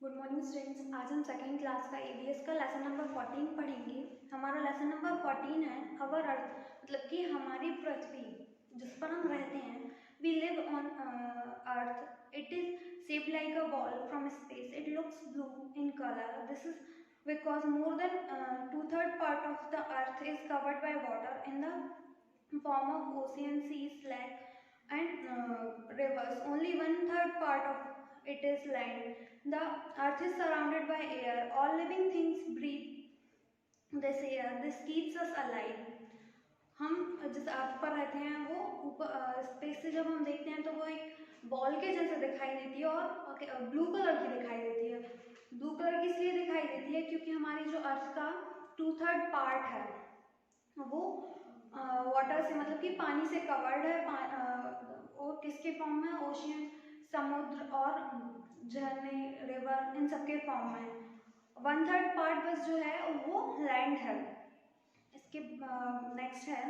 Good morning students. आज हम second class का एबीएस का लेसन नंबर 14 पढ़ेंगे। हमारा लेसन नंबर 14 है अवर अर्थ, मतलब कि हमारी पृथ्वी जिस पर हम रहते हैं। We live on earth. It is shaped like a ball from space. It looks blue in colour. This is because more than 2/3 part of the earth is covered by water in the form of ocean, seas, land and rivers. Only 1/3 part of it is land. The earth is surrounded by air. All living things breathe this air. This keeps us alive. हम जिस अर्थ पर रहते हैं वो ऊपर space से जब हम देखते हैं तो वो एक बॉल के जैसे दिखाई देती है और ब्लू कलर की दिखाई देती है। ब्लू कलर की इसलिए दिखाई देती है क्योंकि हमारी जो अर्थ का 2/3 पार्ट है वो वाटर से, मतलब कि पानी से कवर्ड है। और किसके फॉर्म में? ओशियन, समुद्र और झरने, रिवर, इन सब के फॉर्म में। 1/3 पार्ट बस जो है वो लैंड है। इसके नेक्स्ट है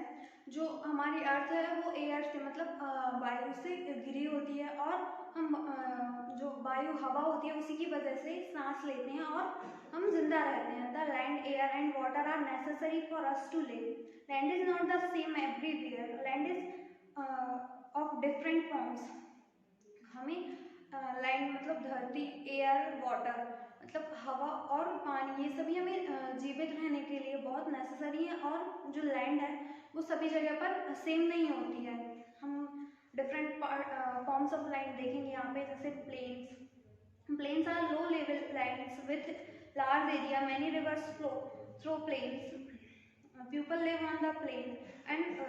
जो हमारी अर्थ है वो एयर से, मतलब वायु से घिरी होती है और हम जो वायु हवा होती है उसी की वजह से सांस लेते हैं और हम जिंदा रहते हैं। The land, air and water are necessary for us to live. Land is not the same everywhere. Land is of different forms. हमें लैंड मतलब धरती, एयर, वाटर मतलब हवा और पानी, ये सभी हमें जीवित रहने के लिए बहुत नेसेसरी है। और जो लैंड है वो सभी जगह पर सेम नहीं होती है। हम डिफरेंट फॉर्म्स ऑफ लैंड देखेंगे यहाँ पे, जैसे plains. Plains are low level lands with large area. Many rivers flow through plains. People live on the plain and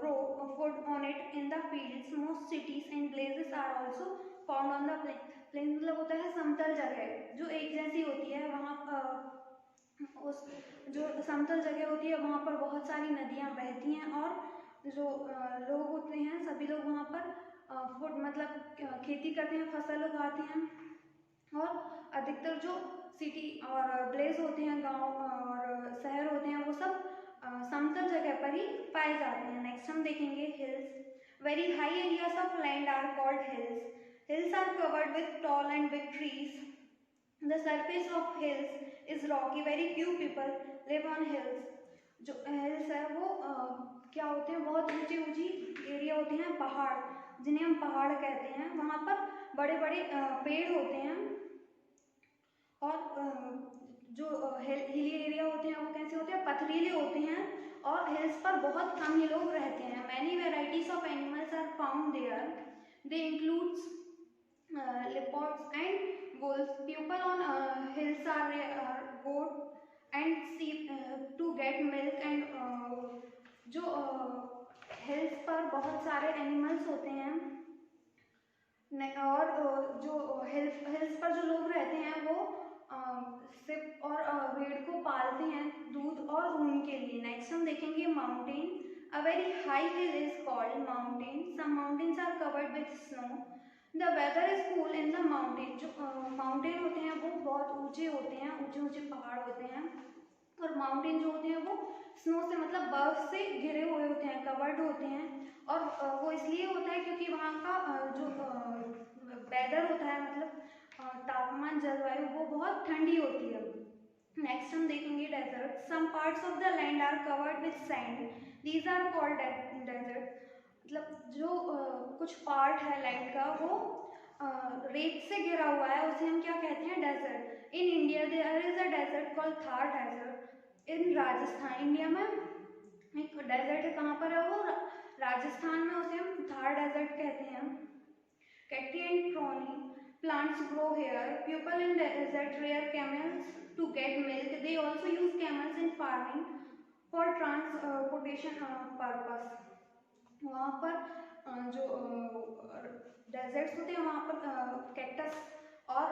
grow food on it in the fields. Most cities and villages are also found on the plain. Plain मतलब होता है समतल जगह जो एक जैसी होती है। वहाँ उस जो समतल जगह होती है वहाँ पर बहुत सारी नदियाँ बहती हैं और जो लोग होते हैं सभी लोग वहाँ पर फूड मतलब खेती करते हैं, फसल उगाते हैं। और अधिकतर जो सिटी और विलेज होते हैं, गांव और शहर होते हैं, वो सब समतल जगह पर ही पाए जाते हैं। नेक्स्ट हम देखेंगे hills. Very high areas of land are called hills. Hills are covered with tall and big trees. The surface of hills is rocky. Very few people live on hills. जो हिल्स है वो क्या होते हैं? बहुत ऊंची ऊंची एरिया होती हैं, पहाड़ जिन्हें हम पहाड़ कहते हैं। वहाँ पर बड़े बड़े पेड़ होते हैं और जो हिली एरिया होते हैं वो कैसे होते हैं? पथरीले होते हैं और हिल्स पर बहुत कम ही लोग रहते हैं। Many varieties of animals are found there. They includes leopards and wolves. People on hills are goat and sheep to get milk and जो हिल्स पर बहुत सारे एनिमल्स होते हैं और जो हिल्स पर जो लोग रहते हैं वो सिप और भेड़ को पालते हैं दूध और ऊन के लिए। नेक्स्ट हम देखेंगे mountain. A very high hill is called mountain. Some mountains are covered with snow. The weather is cool in the mountain. जो माउंटेन होते हैं वो बहुत ऊंचे होते हैं, ऊंचे ऊंचे पहाड़ होते हैं। और माउंटेन जो होते हैं वो स्नो से, मतलब बर्फ से घिरे हुए होते हैं, कवर्ड होते हैं। और वो इसलिए होता है क्योंकि वहाँ का जो वेदर होता है, मतलब तापमान, जलवायु, वो बहुत ठंडी होती है। नेक्स्ट हम देखेंगे desert. Some parts of the land are covered with sand. These are called desert. मतलब जो कुछ पार्ट है लैंड का वो रेत से घिरा हुआ है, उसे हम क्या कहते हैं? Desert. In India there is a desert called Thar desert in Rajasthan. India में एक डेजर्ट है, कहाँ पर है वो? राजस्थान में. उसे हम थार डेजर्ट कहते हैं. Cacti and thorny plants grow here. People in desert rear camels to get milk. They also use camels in farming for transportation purpose. वहाँ पर जो डेजर्ट्स होते हैं वहाँ पर कैक्टस और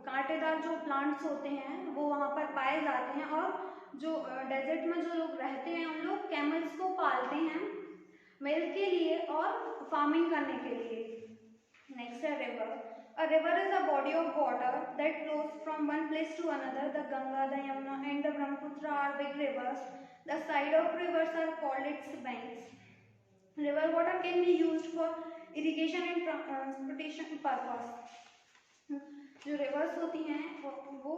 कांटेदार जो प्लांट्स होते हैं वो वहाँ पर पाए जाते हैं। और जो डेजर्ट में जो लोग रहते हैं उन लोग कैमल्स को पालते हैं मिल्क के लिए और फार्मिंग करने के लिए। नेक्स्ट है river. A river is a body of water that flows from one place to another. The Ganga, the Yamuna and the Brahmaputra are big rivers. The side of rivers are called its banks. River water can be used for irrigation and transportation purpose. जो reverse होती हैं वो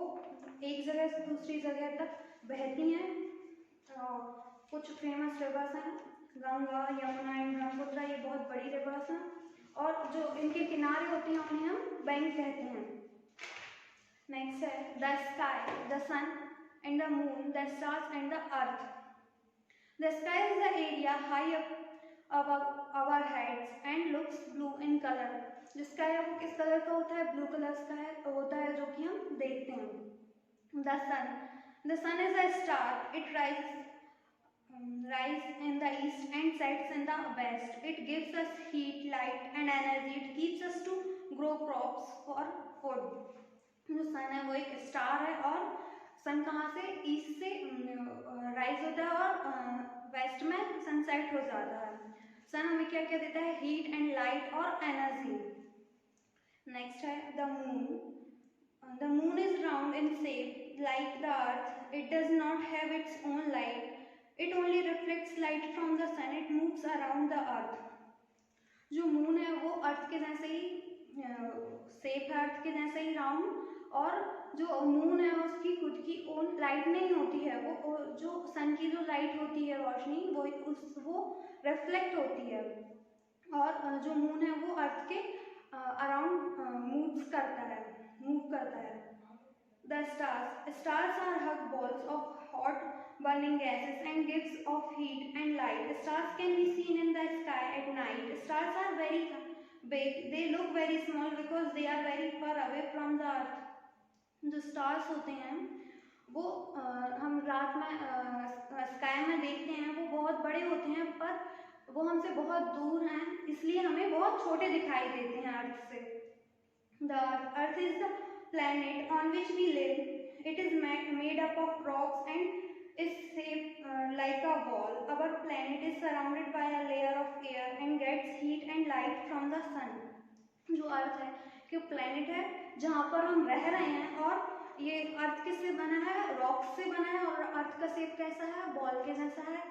एक जगह से दूसरी जगह तक बहती हैं। कुछ फेमस रिवर्स हैं गंगा, यमुना एंड ब्रह्मपुत्र, ये बहुत बड़ी रिवर्स हैं। और जो इनके किनारे होती हैं उन्हें हम बैंक कहते हैं। नेक्स्ट है the sky, the sun and the moon, the stars and the earth. The sky is the area high up above our heads and looks blue in color। जो स्काई है वो किस कलर का होता है? ब्लू कलर का होता है, जो कि हम देखते हैं। The sun is a star, it rise in the east and sets in the west। It gives us heat, light and energy। It keeps us to grow crops for food। जो सन है वो एक स्टार है और सन कहाँ से? East से rise होता है और वेस्ट में सनसेट हो जाता है। सन हमें क्या क्या देता है? हीट एंड लाइट और एनर्जी। नेक्स्ट है the moon. The moon is round in shape like the earth. It does not have its own light. It only reflects light from the sun। It moves around the earth। जो moon है वो अर्थ के जैसे ही shape है, अर्थ के जैसे ही round, और जो मून है उसकी खुद की ओन लाइट नहीं होती है। वो जो सन की जो लाइट होती है, रोशनी, वो रिफ्लेक्ट होती है। और जो मून है वो अर्थ के अराउंड मूव करता है। The stars are hot balls of hot burning gases and gives off heat and light। Stars can be seen in the sky at night। Stars are very big। They look very small because they are very far away from the earth। जो stars होते हैं वो हम रात में sky में देखते हैं, वो बहुत बड़े होते हैं, पर वो हमसे बहुत दूर हैं, इसलिए हमें बहुत छोटे दिखाई देते हैं अर्थ से। The earth is the planet on which we live। It is made up of rocks and is shaped like a ball। Our planet is surrounded by a layer of air and gets heat and light from the sun। जो अर्थ है कि planet है जहाँ पर हम रह रहे हैं, और ये अर्थ किससे बना है? रॉक्स से बना है। और अर्थ का शेप कैसा है? बॉल के जैसा है,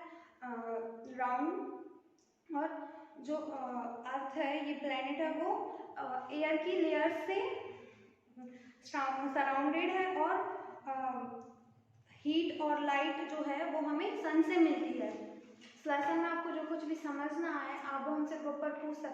राउंड। और जो अर्थ है, ये प्लेनेट है, वो एयर की लेयर से सराउंडेड है, और हीट और लाइट जो है वो हमें सन से मिलती है। इस लेसन में आपको जो कुछ भी समझ ना आए आप हमसे प्रॉपर पूछ सकते हैं।